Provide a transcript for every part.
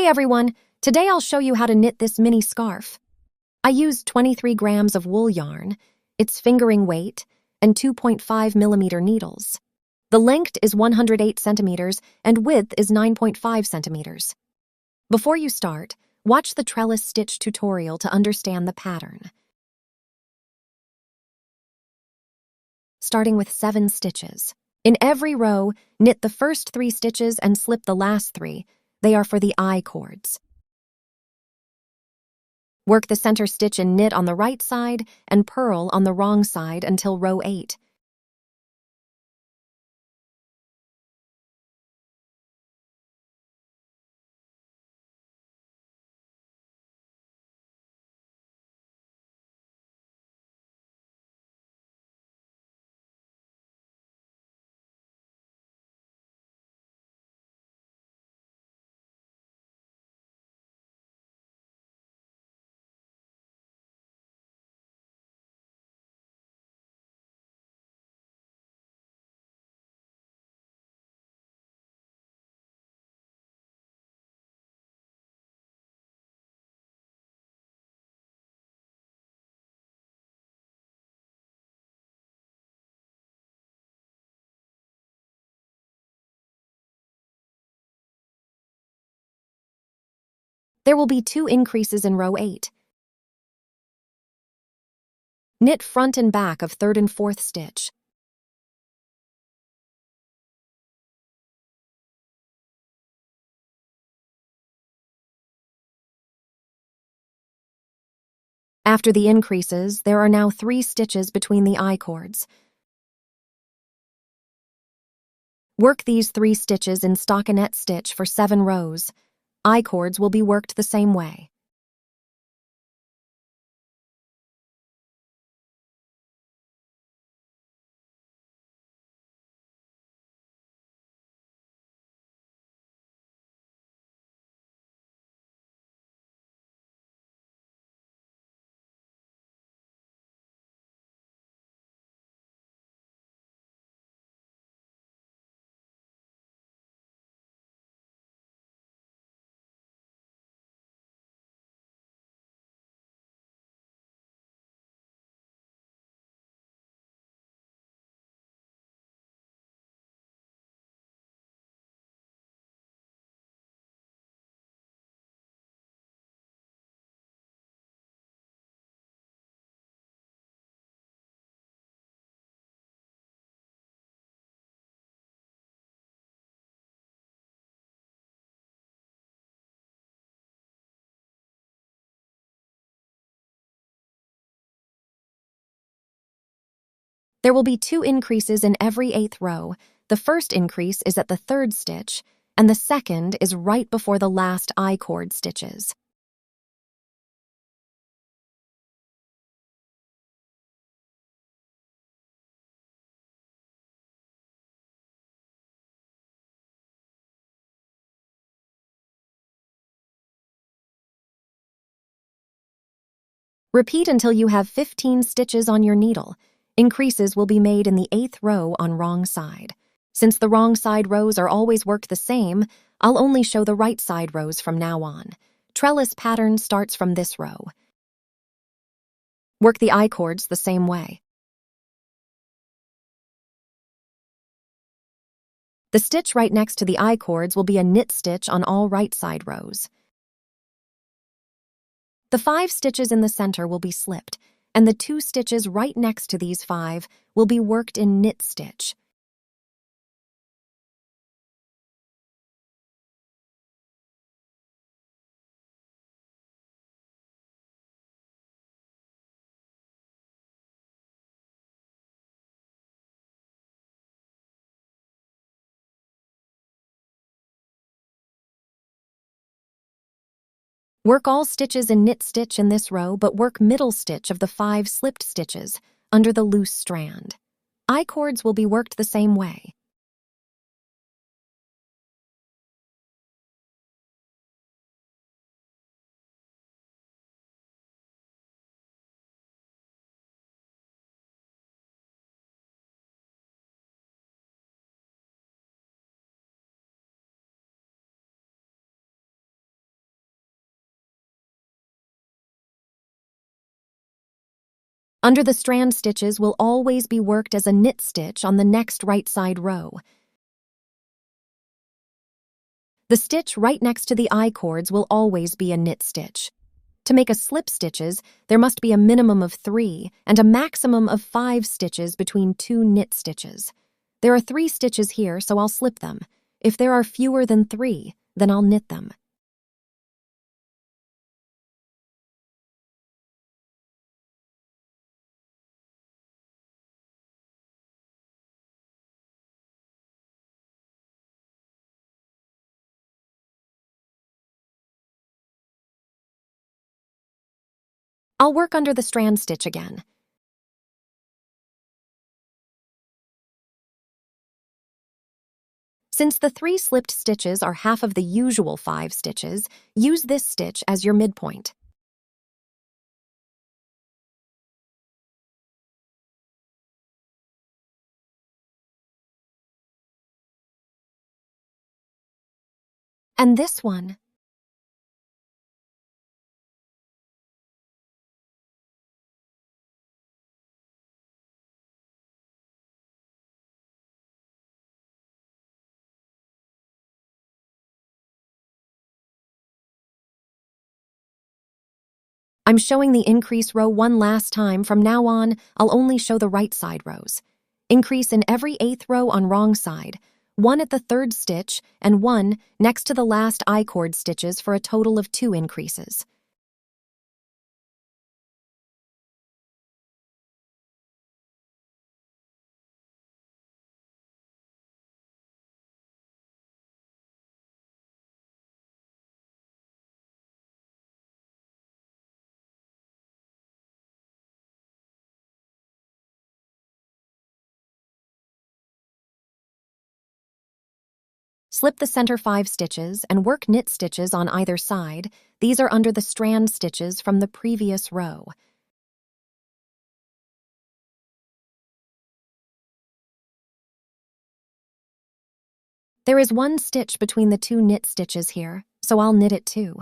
everyone, today I'll show you how to knit this mini scarf. I used 23 grams of wool yarn, its fingering weight, and 2.5mm needles. The length is 108 centimeters and width is 9.5 centimeters. Before you start, watch the trellis stitch tutorial to understand the pattern. Starting with 7 stitches. In every row, knit the first 3 stitches and slip the last 3. They are for the I cords. Work the center stitch and knit on the right side and purl on the wrong side until row 8. There will be 2 increases in row 8. Knit front and back of 3rd and 4th stitch. After the increases, there are now 3 stitches between the I cords. Work these 3 stitches in stockinette stitch for 7 rows. I cords will be worked the same way. There will be 2 increases in every 8th row. The first increase is at the 3rd stitch, and the second is right before the last I cord stitches. Repeat until you have 15 stitches on your needle. Increases will be made in the 8th row on wrong side. Since the wrong side rows are always worked the same, I'll only show the right side rows from now on. Trellis pattern starts from this row. Work the I cords the same way. The stitch right next to the I cords will be a knit stitch on all right side rows. The 5 stitches in the center will be slipped, and the 2 stitches right next to these 5 will be worked in knit stitch. Work all stitches in knit stitch in this row, but work middle stitch of the 5 slipped stitches under the loose strand. I cords will be worked the same way. Under the strand stitches will always be worked as a knit stitch on the next right side row. The stitch right next to the I-cords will always be a knit stitch. To make a slip stitches, there must be a minimum of 3 and a maximum of 5 stitches between 2 knit stitches. There are 3 stitches here, so I'll slip them. If there are fewer than 3, then I'll knit them. I'll work under the strand stitch again. Since the 3 slipped stitches are half of the usual 5 stitches, use this stitch as your midpoint. And this one. I'm showing the increase row one last time. From now on, I'll only show the right side rows. Increase in every 8th row on wrong side, 1 at the 3rd stitch and 1 next to the last I-cord stitches for a total of 2 increases. Slip the center 5 stitches and work knit stitches on either side. These are under the strand stitches from the previous row. There is 1 stitch between the 2 knit stitches here, so I'll knit it too.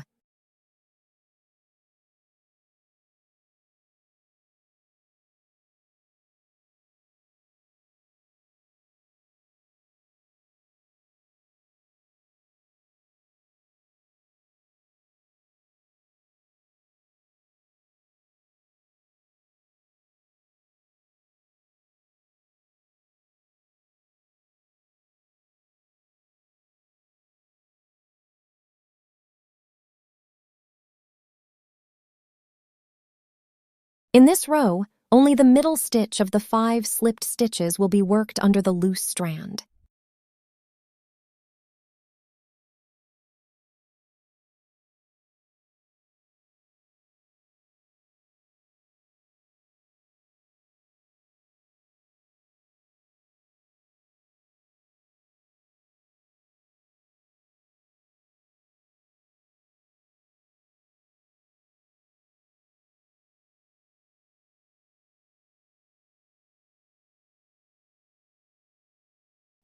In this row, only the middle stitch of the 5 slipped stitches will be worked under the loose strand.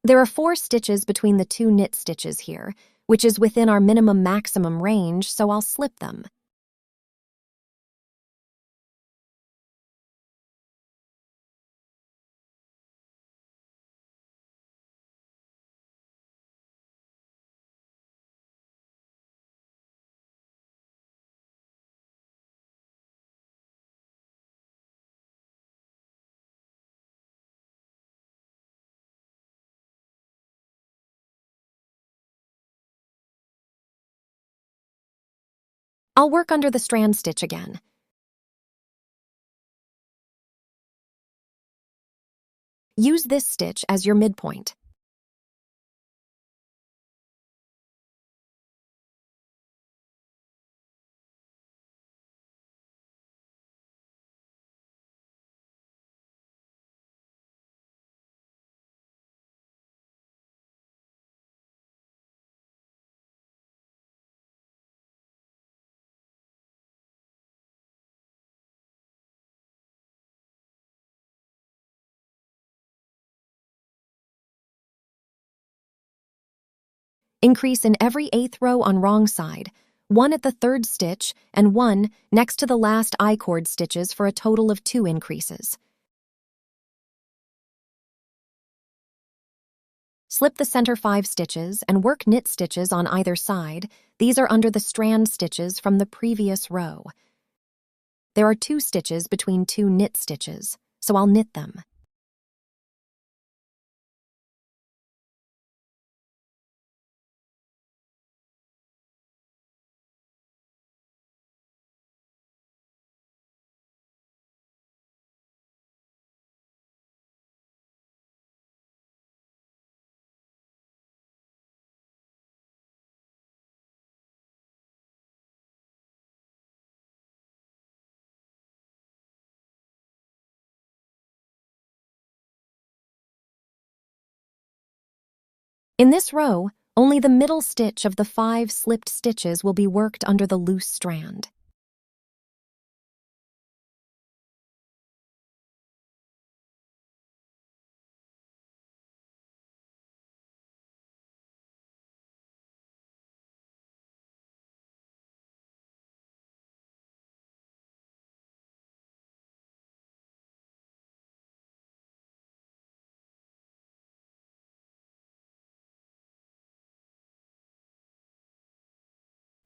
There are 4 stitches between the 2 knit stitches here, which is within our minimum-maximum range, so I'll slip them. I'll work under the strand stitch again. Use this stitch as your midpoint. Increase in every 8th row on wrong side, one at the third stitch and one next to the last I-cord stitches for a total of 2 increases. Slip the center 5 stitches and work knit stitches on either side. These are under the strand stitches from the previous row. There are 2 stitches between 2 knit stitches, so I'll knit them. In this row, only the middle stitch of the 5 slipped stitches will be worked under the loose strand.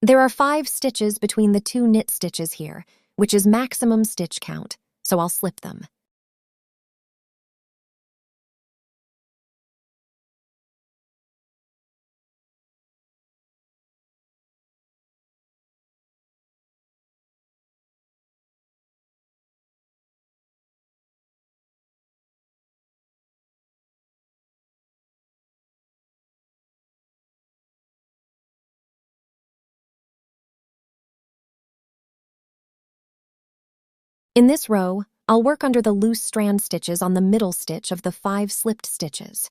There are 5 stitches between the 2 knit stitches here, which is maximum stitch count, so I'll slip them. In this row, I'll work under the loose strand stitches on the middle stitch of the 5 slipped stitches.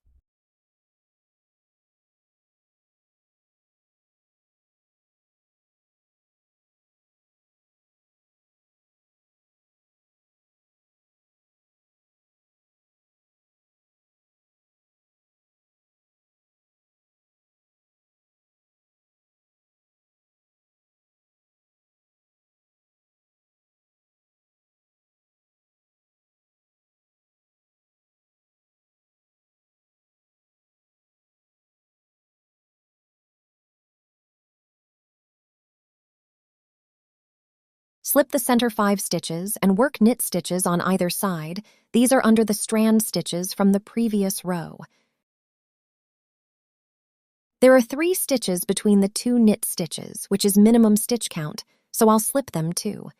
Slip the center 5 stitches and work knit stitches on either side. These are under the strand stitches from the previous row. There are 3 stitches between the 2 knit stitches, which is minimum stitch count, so I'll slip them too.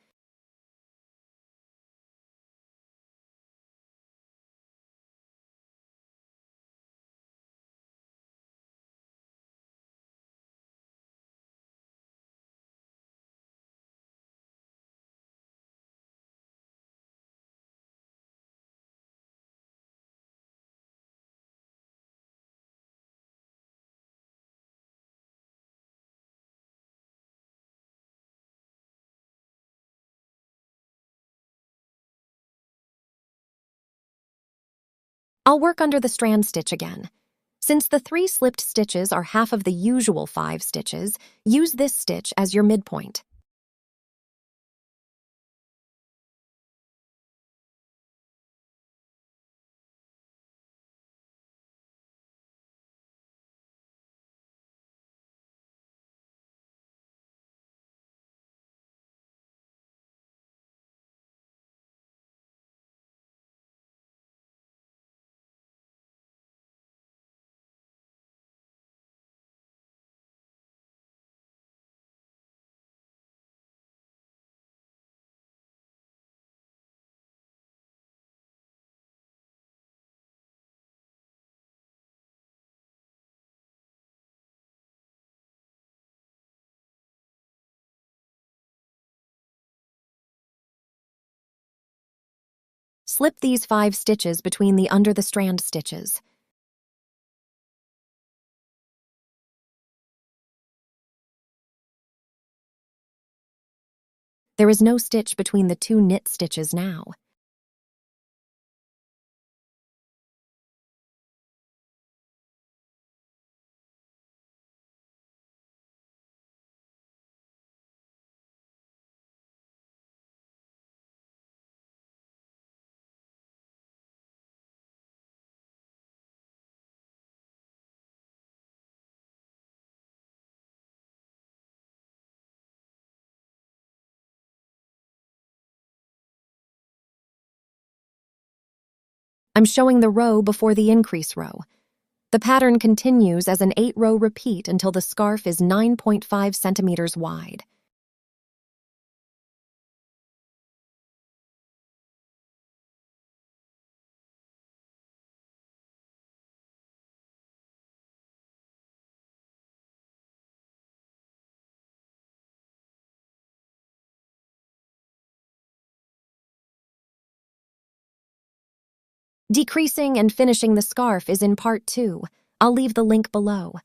I'll work under the strand stitch again. Since the 3 slipped stitches are half of the usual 5 stitches, use this stitch as your midpoint. Slip these 5 stitches between the under the strand stitches. There is no stitch between the 2 knit stitches now. I'm showing the row before the increase row. The pattern continues as an 8-row repeat until the scarf is 9.5 centimeters wide. Decreasing and finishing the scarf is in part 2. I'll leave the link below.